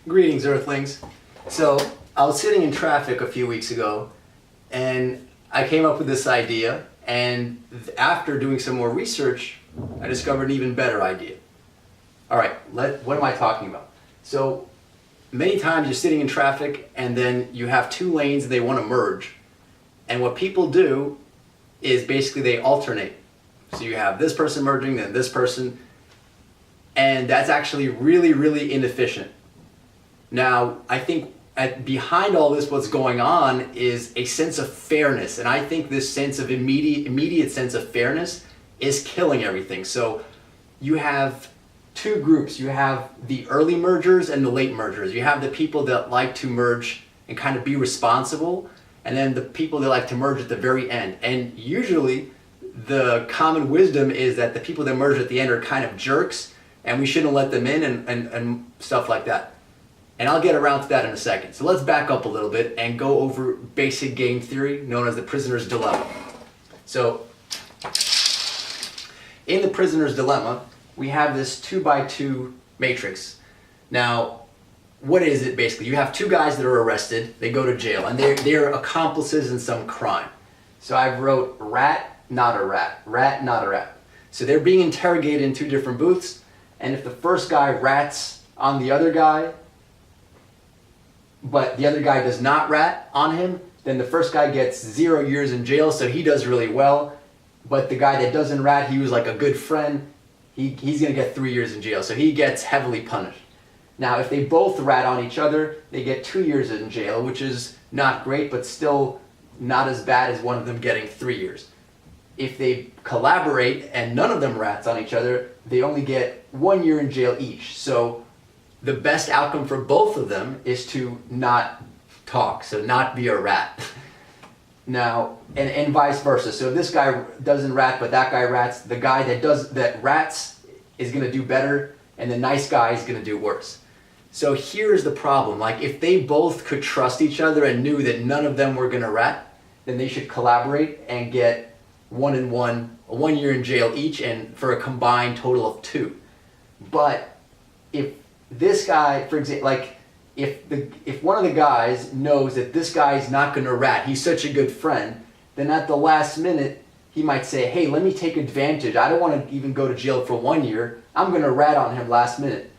Greetings, Earthlings. So, I was sitting in traffic a few weeks ago, and I came up with this idea, and after doing some more research, I discovered an even better idea. Alright, what am I talking about? So, many times you're sitting in traffic, and then you have two lanes and they want to merge. And what people do is basically they alternate. So you have this person merging, then this person, and that's actually really, really inefficient. Now, I think behind all this, what's going on is a sense of fairness, and I think this sense of immediate sense of fairness is killing everything. So you have two groups. You have the early mergers and the late mergers. You have the people that like to merge and kind of be responsible, and then the people that like to merge at the very end. And usually the common wisdom is that the people that merge at the end are kind of jerks, and we shouldn't let them in and stuff like that. And I'll get around to that in a second. So let's back up a little bit and go over basic game theory known as the prisoner's dilemma. So in the prisoner's dilemma, we have this 2x2 matrix. Now, what is it basically? You have two guys that are arrested, they go to jail, and they're accomplices in some crime. So I wrote rat, not a rat, rat, not a rat. So they're being interrogated in two different booths, and if the first guy rats on the other guy, but the other guy does not rat on him, then the first guy gets 0 years in jail, so he does really well. But the guy that doesn't rat, he was like a good friend, he's going to get 3 years in jail, so he gets heavily punished. Now, if they both rat on each other, they get 2 years in jail, which is not great, but still not as bad as one of them getting 3 years. If they collaborate and none of them rats on each other, they only get 1 year in jail each. So the best outcome for both of them is to not talk, so not be a rat. Now, and vice versa. So if this guy doesn't rat, but that guy rats, the guy that rats is going to do better, and the nice guy is going to do worse. So here's the problem. Like, if they both could trust each other and knew that none of them were going to rat, then they should collaborate and get 1 and 1 year in jail each, and for a combined total of 2. But if this guy, for example, like if one of the guys knows that this guy's not going to rat, he's such a good friend, then at the last minute he might say, hey, let me take advantage. I don't want to even go to jail for 1 year. I'm going to rat on him last minute.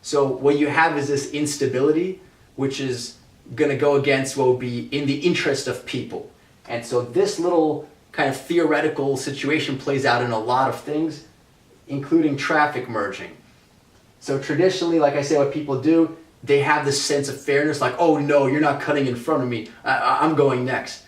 So what you have is this instability, which is going to go against what would be in the interest of people. And so this little kind of theoretical situation plays out in a lot of things, including traffic merging. So traditionally, like I say, what people do, they have this sense of fairness, like, oh no, you're not cutting in front of me, I'm going next.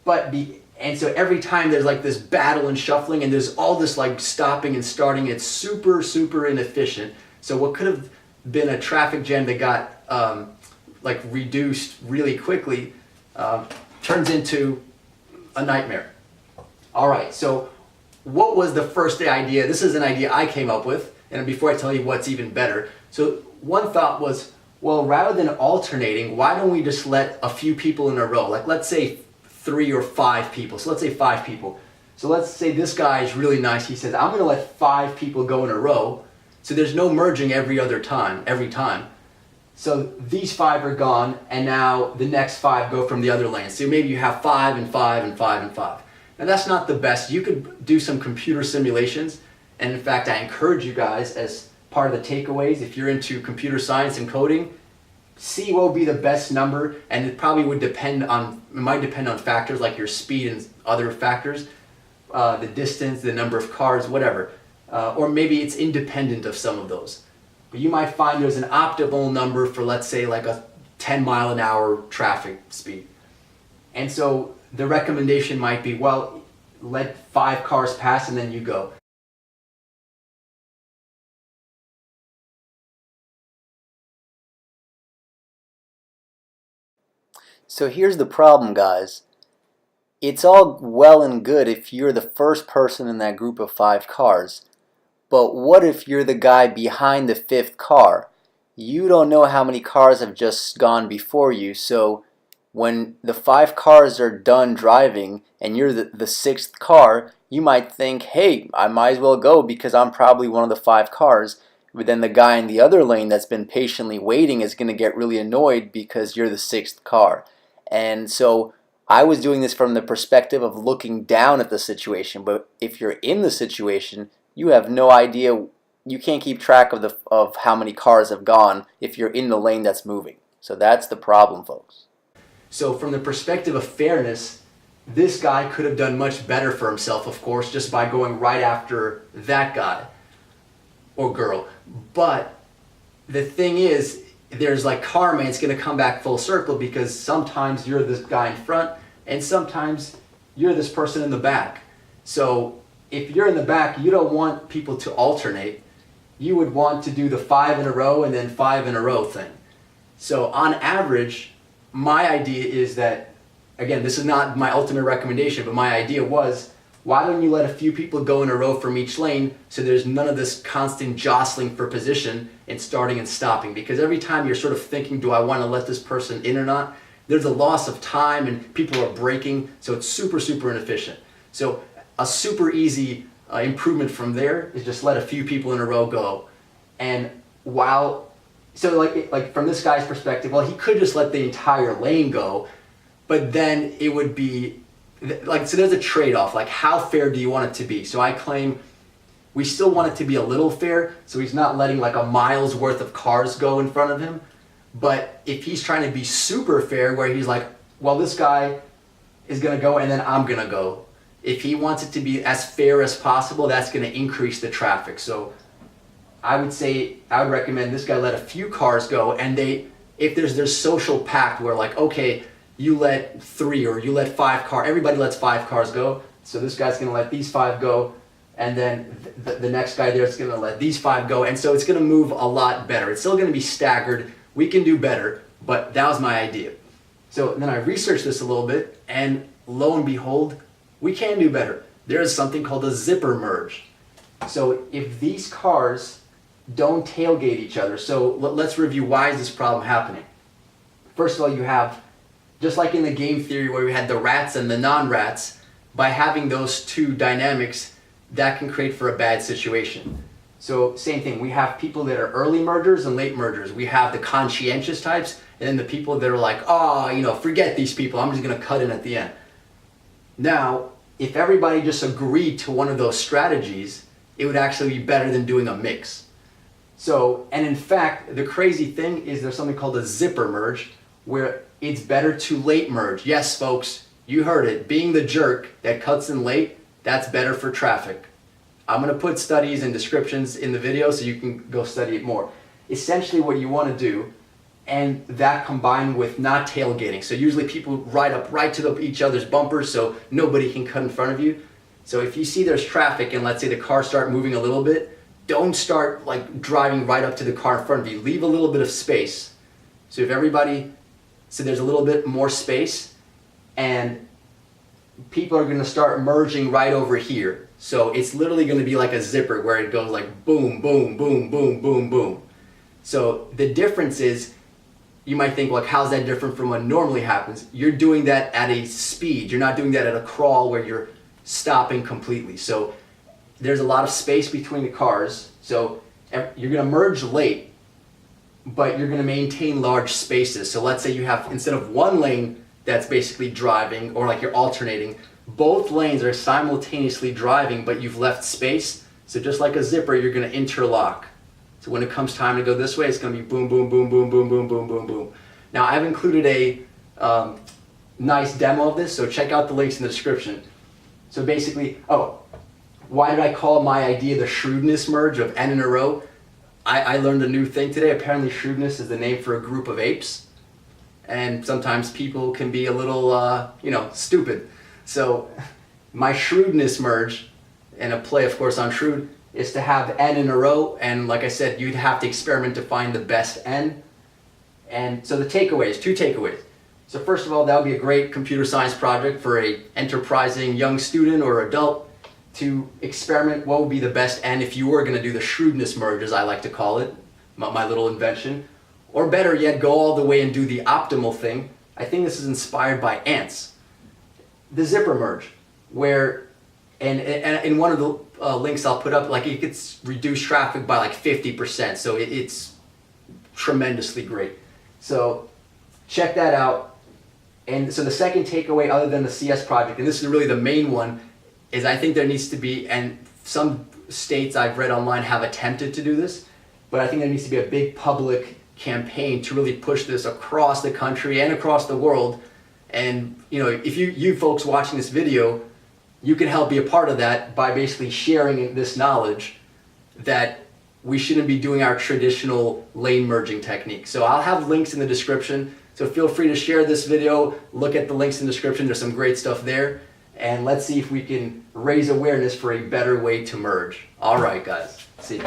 And so every time there's like this battle and shuffling, and there's all this like stopping and starting, it's super, super inefficient. So what could have been a traffic jam that got like reduced really quickly turns into a nightmare. All right, so what was the first idea? This is an idea I came up with, and before I tell you what's even better. So one thought was, well, rather than alternating, why don't we just let a few people in a row? Like, let's say 3 or 5 people. So let's say 5 people. So let's say this guy is really nice. He says, I'm going to let 5 people go in a row. So there's no merging every time. So these 5 are gone, and now the next 5 go from the other lane. So maybe you have 5 and 5 and 5 and 5. Now that's not the best. You could do some computer simulations, and in fact I encourage you guys, as part of the takeaways, if you're into computer science and coding, see what would be the best number, and it probably would might depend on factors like your speed and other factors, the distance, the number of cars, whatever. Or maybe it's independent of some of those. But you might find there's an optimal number for, let's say, like a 10 mile an hour traffic speed. And so the recommendation might be, well, let 5 cars pass and then you go. So here's the problem, guys. It's all well and good if you're the first person in that group of 5 cars. But what if you're the guy behind the 5th car? You don't know how many cars have just gone before you, so when the 5 cars are done driving and you're the 6th car, you might think, hey, I might as well go because I'm probably one of the 5 cars. But then the guy in the other lane that's been patiently waiting is going to get really annoyed because you're the sixth car. And so I was doing this from the perspective of looking down at the situation. But if you're in the situation, you have no idea. You can't keep track of how many cars have gone if you're in the lane that's moving. So that's the problem, folks. So from the perspective of fairness, this guy could have done much better for himself, of course, just by going right after that guy or girl. But the thing is, there's like karma, it's going to come back full circle, because sometimes you're this guy in front and sometimes you're this person in the back. So if you're in the back, you don't want people to alternate. You would want to do the 5 in a row and then 5 in a row thing. So on average, my idea is that, again, this is not my ultimate recommendation, but my idea was, why don't you let a few people go in a row from each lane so there's none of this constant jostling for position and starting and stopping? Because every time you're sort of thinking, do I want to let this person in or not, there's a loss of time and people are braking, so it's super, super inefficient. So a super easy improvement from there is just let a few people in a row go. And so like from this guy's perspective, well, he could just let the entire lane go, but then it would be, so there's a trade-off, like how fair do you want it to be? So I claim we still want it to be a little fair, so he's not letting like a mile's worth of cars go in front of him. But if he's trying to be super fair, where he's like, well, this guy is gonna go and then I'm gonna go. If he wants it to be as fair as possible, that's gonna increase the traffic. So I would recommend this guy let a few cars go, and if there's social pact where like, okay, you let 3 or you let 5 cars, everybody lets 5 cars go, so this guy's going to let these 5 go, and then the next guy there is going to let these 5 go, and so it's going to move a lot better. It's still going to be staggered. We can do better, but that was my idea. So then I researched this a little bit, and lo and behold, we can do better. There is something called a zipper merge. So if these cars don't tailgate each other, so let's review, why is this problem happening? First of all, you have, just like in the game theory where we had the rats and the non-rats, by having those two dynamics, that can create for a bad situation. So same thing, we have people that are early mergers and late mergers. We have the conscientious types, and then the people that are like, oh, forget these people, I'm just gonna cut in at the end. Now, if everybody just agreed to one of those strategies, it would actually be better than doing a mix. So, and in fact, the crazy thing is there's something called a zipper merge, where it's better to late merge. Yes, folks, you heard it. Being the jerk that cuts in late, that's better for traffic. I'm going to put studies and descriptions in the video so you can go study it more. Essentially what you want to do, and that combined with not tailgating. So usually people ride up right to each other's bumpers so nobody can cut in front of you. So if you see there's traffic and let's say the cars start moving a little bit, don't start like driving right up to the car in front of you. Leave a little bit of space. So there's a little bit more space, and people are going to start merging right over here. So it's literally going to be like a zipper where it goes like boom, boom, boom, boom, boom, boom. So the difference is, you might think, like, how's that different from what normally happens? You're doing that at a speed. You're not doing that at a crawl where you're stopping completely. So there's a lot of space between the cars. So you're going to merge late, but you're going to maintain large spaces. So let's say you have, instead of one lane that's basically driving, or like you're alternating, both lanes are simultaneously driving, but you've left space. So just like a zipper, you're going to interlock. So when it comes time to go this way, it's going to be boom, boom, boom, boom, boom, boom, boom, boom, boom. Now I've included a nice demo of this, so check out the links in the description. So basically, why did I call my idea the Shrewdness merge of N in a row? I learned a new thing today. Apparently Shrewdness is the name for a group of apes. And sometimes people can be a little, stupid. So my Shrewdness merge, and a play of course on Shrewd, is to have N in a row. And like I said, you'd have to experiment to find the best N. And so the takeaways, 2 takeaways. So first of all, that would be a great computer science project for a enterprising young student or adult to experiment what would be the best N if you were going to do the Shrewdness merge, as I like to call it, my little invention. Or better yet, go all the way and do the optimal thing. I think this is inspired by ants. The zipper merge, where, and in one of the links I'll put up, like it could reduce traffic by like 50%. So it's tremendously great. So check that out. And so the second takeaway, other than the CS project, and this is really the main one, is I think there needs to be, and some states I've read online have attempted to do this, but I think there needs to be a big public campaign to really push this across the country and across the world. And you know, if you folks watching this video, you can help be a part of that by basically sharing this knowledge that we shouldn't be doing our traditional lane merging technique. So I'll have links in the description. So feel free to share this video, look at the links in the description, there's some great stuff there. And let's see if we can raise awareness for a better way to merge. All right, guys, see you.